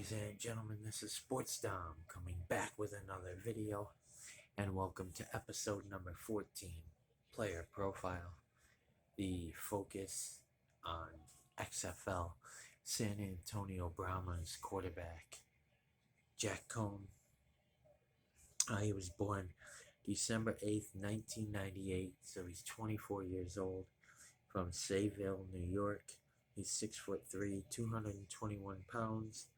Ladies and gentlemen, this is Sports Dom coming back with another video, and welcome to episode number 14, Player Profile. The focus on XFL, San Antonio Brahmas quarterback Jack Coan. He was born December 8th, 1998, so he's 24 years old, from Sayville, New York. He's 6'3", 221 pounds.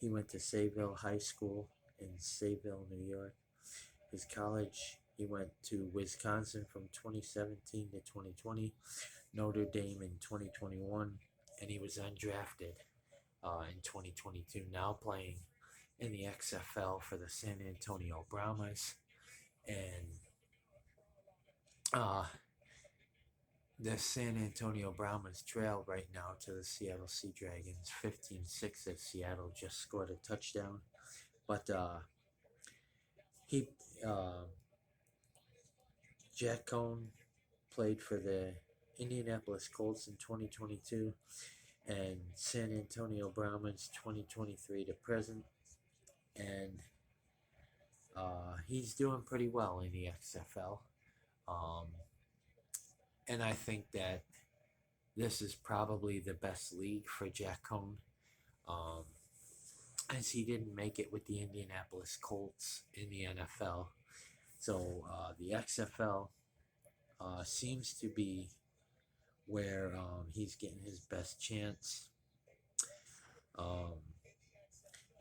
He went to Sayville High School in Sayville, New York. His college, he went to Wisconsin from 2017 to 2020, Notre Dame in 2021, and he was undrafted in 2022, now playing in the XFL for the San Antonio Brahmas. And the San Antonio Brahmas trail right now to the Seattle Sea Dragons, 15-6 as Seattle just scored a touchdown. But Jack Coan played for the Indianapolis Colts in 2022 and San Antonio Brahmas 2023 to present. And he's doing pretty well in the XFL. And I think that this is probably the best league for Jack Coan, as he didn't make it with the Indianapolis Colts in the NFL. So the XFL seems to be where he's getting his best chance.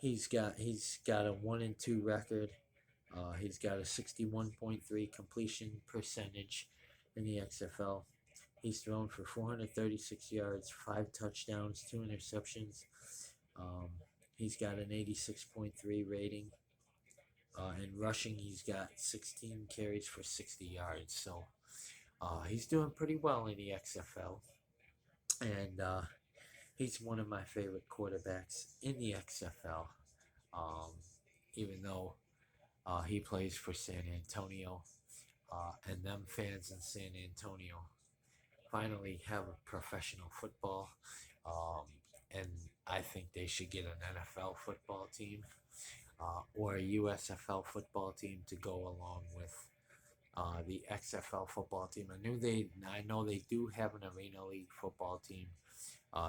He's got a 1-2 record. He's got a 61.3 completion percentage in the XFL. He's thrown for 436 yards, 5 touchdowns, 2 interceptions. He's got an 86.3 rating. And rushing, he's got 16 carries for 60 yards. So he's doing pretty well in the XFL. And he's one of my favorite quarterbacks in the XFL. Even though he plays for San Antonio. And them fans in San Antonio finally have a professional football. And I think they should get an NFL football team or a USFL football team to go along with the XFL football team. I know they do have an Arena League football team.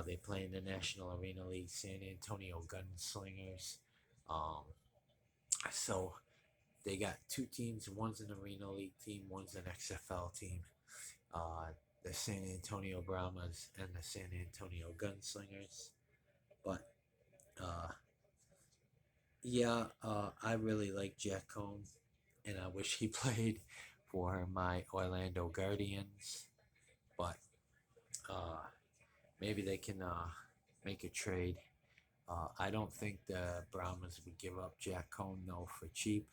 They play in the National Arena League, San Antonio Gunslingers. So they got 2 teams. One's an Arena League team, one's an XFL team. The San Antonio Brahmas and the San Antonio Gunslingers. But I really like Jack Coan, and I wish he played for my Orlando Guardians. But maybe they can make a trade. I don't think the Brahmas would give up Jack Coan, though, for cheap.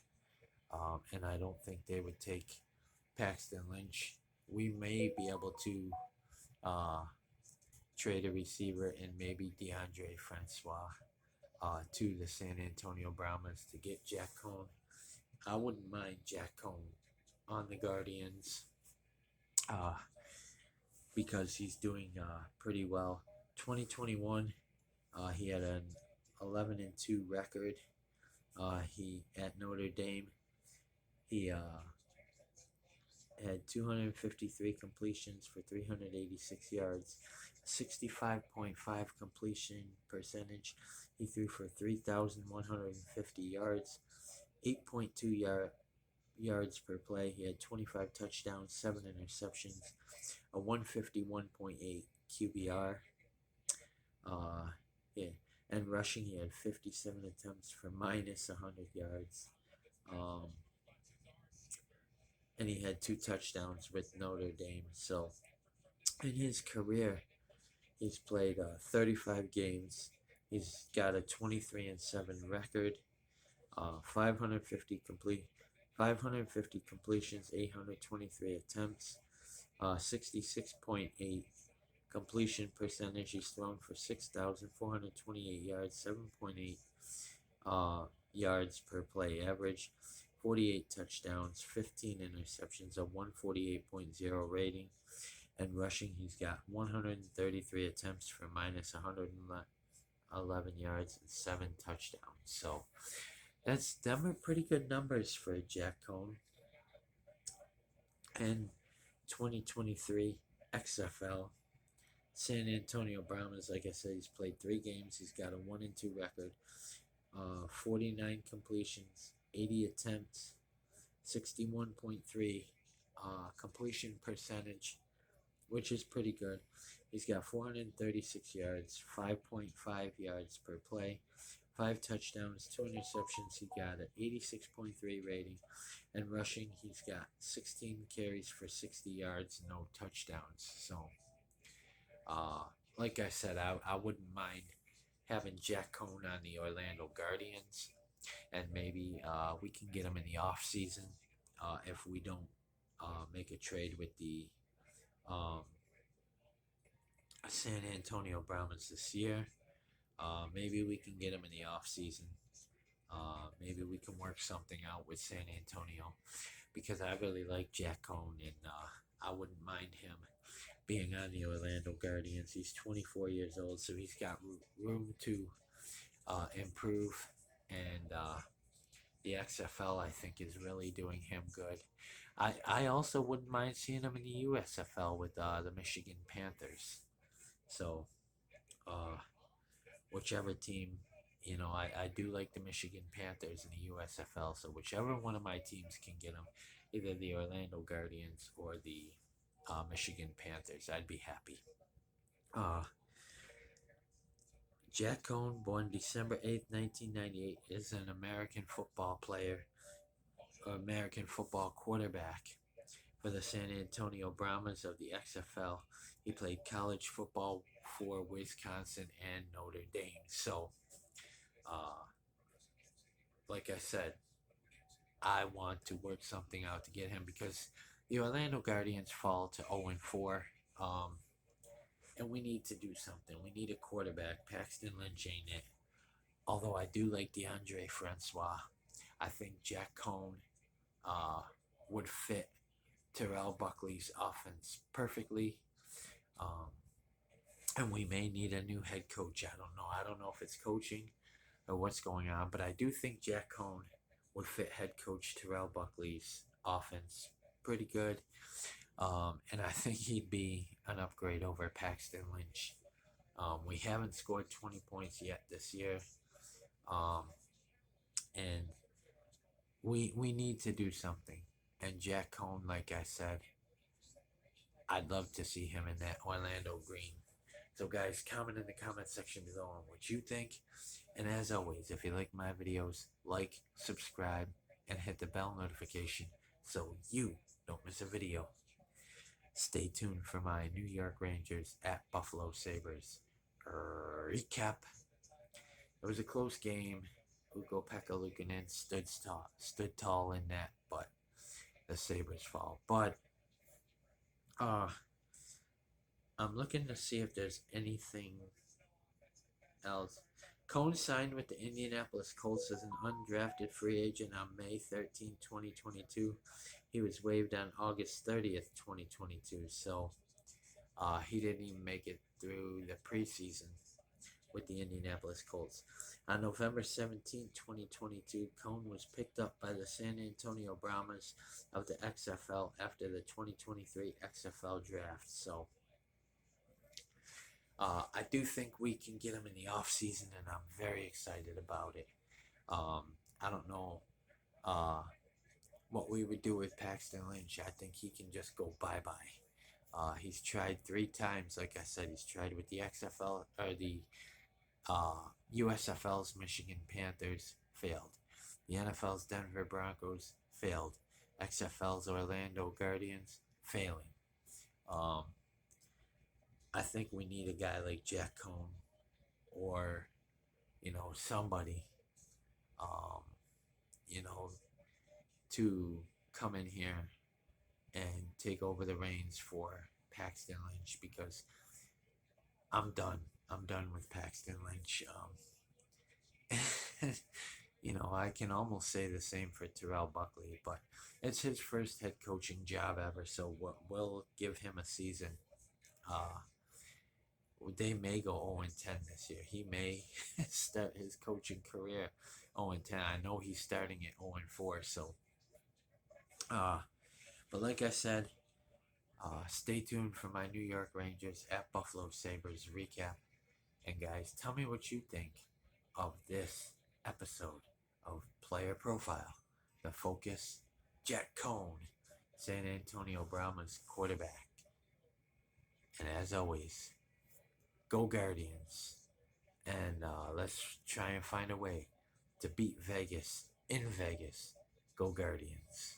And I don't think they would take Paxton Lynch. We may be able to trade a receiver and maybe DeAndre Francois to the San Antonio Brahmas to get Jack Coan. I wouldn't mind Jack Coan on the Guardians because he's doing pretty well. 2021, he had an 11-2 record. He at Notre Dame. He had 253 completions for 386 yards, 65.5 completion percentage. He threw for 3,150 yards, 8.2 yards per play. He had 25 touchdowns, 7 interceptions, a 151.8 QBR. And rushing, he had 57 attempts for minus 100 yards. And he had 2 touchdowns with Notre Dame. So in his career, he's played 35 games. He's got a 23-7 record, 550 completions, 823 attempts, 66.8 completion percentage. He's thrown for 6,428 yards, 7.8 yards per play average, 48 touchdowns, 15 interceptions, a 148.0 rating. And rushing, he's got 133 attempts for minus 11 yards, and 7 touchdowns. So them are pretty good numbers for Jack Coan. And 2023 XFL, San Antonio Brahmas, like I said, he's played 3 games. He's got a 1-2 record, 49 completions, 80 attempts, 61.3 completion percentage, which is pretty good. He's got 436 yards, 5.5 yards per play, 5 touchdowns, 2 interceptions. He got an 86.3 rating. And rushing, he's got 16 carries for 60 yards, no touchdowns. So, like I said, I wouldn't mind having Jack Coan on the Orlando Guardians, and maybe we can get him in the off season if we don't make a trade with the um, San Antonio Brahmas this year. Maybe we can get him in the off season. Maybe we can work something out with San Antonio because I really like Jack Coan, and I wouldn't mind him being on the Orlando Guardians. He's 24 years old, so he's got room to improve, and the XFL I think is really doing him good. I also wouldn't mind seeing him in the USFL with the Michigan Panthers. So whichever team, I do like the Michigan Panthers in the USFL. So whichever one of my teams can get him, either the Orlando Guardians or the Michigan Panthers, I'd be happy. Jack Coan, born December 8th, 1998, is an American football player, American football quarterback for the San Antonio Brahmas of the XFL. He played college football for Wisconsin and Notre Dame. So, like I said, I want to work something out to get him because the Orlando Guardians fall to 0-4. And we need to do something. We need a quarterback. Paxton Lynch ain't it. Although I do like DeAndre Francois, I think Jack Coan would fit Terrell Buckley's offense perfectly. And we may need a new head coach. I don't know. I don't know if it's coaching or what's going on, but I do think Jack Coan would fit head coach Terrell Buckley's offense pretty good. And I think he'd be an upgrade over Paxton Lynch. We haven't scored 20 points yet this year. And we need to do something. And Jack Coan, like I said, I'd love to see him in that Orlando green. So guys, comment in the comment section below on what you think. And as always, if you like my videos, like, subscribe, and hit the bell notification so you don't miss a video. Stay tuned for my New York Rangers at Buffalo Sabres recap. It was a close game. Ugo Pekka-Luukkonen stood tall in that, but the Sabres fall. But I'm looking to see if there's anything else. Coan signed with the Indianapolis Colts as an undrafted free agent on May 13, 2022. He was waived on August 30th, 2022. So he didn't even make it through the preseason with the Indianapolis Colts. On November 17, 2022, Coan was picked up by the San Antonio Brahmas of the XFL after the 2023 XFL draft. So I do think we can get him in the off season, and I'm very excited about it. I don't know what we would do with Paxton Lynch. I think he can just go bye-bye. He's tried 3 times. Like I said, he's tried with the XFL or the USFL's Michigan Panthers, failed. The NFL's Denver Broncos, failed. XFL's Orlando Guardians, failing. I think we need a guy like Jack Coan or, somebody, to come in here and take over the reins for Paxton Lynch because I'm done. I'm done with Paxton Lynch. I can almost say the same for Terrell Buckley, but it's his first head coaching job ever, so we'll give him a season. they may go 0-10 this year. He may start his coaching career 0-10. I know he's starting at 0-4. So, uh, but like I said, stay tuned for my New York Rangers at Buffalo Sabres recap. And guys, tell me what you think of this episode of Player Profile. The focus, Jack Coan, San Antonio Brahmas quarterback. And as always, go Guardians. And let's try and find a way to beat Vegas in Vegas. Go Guardians.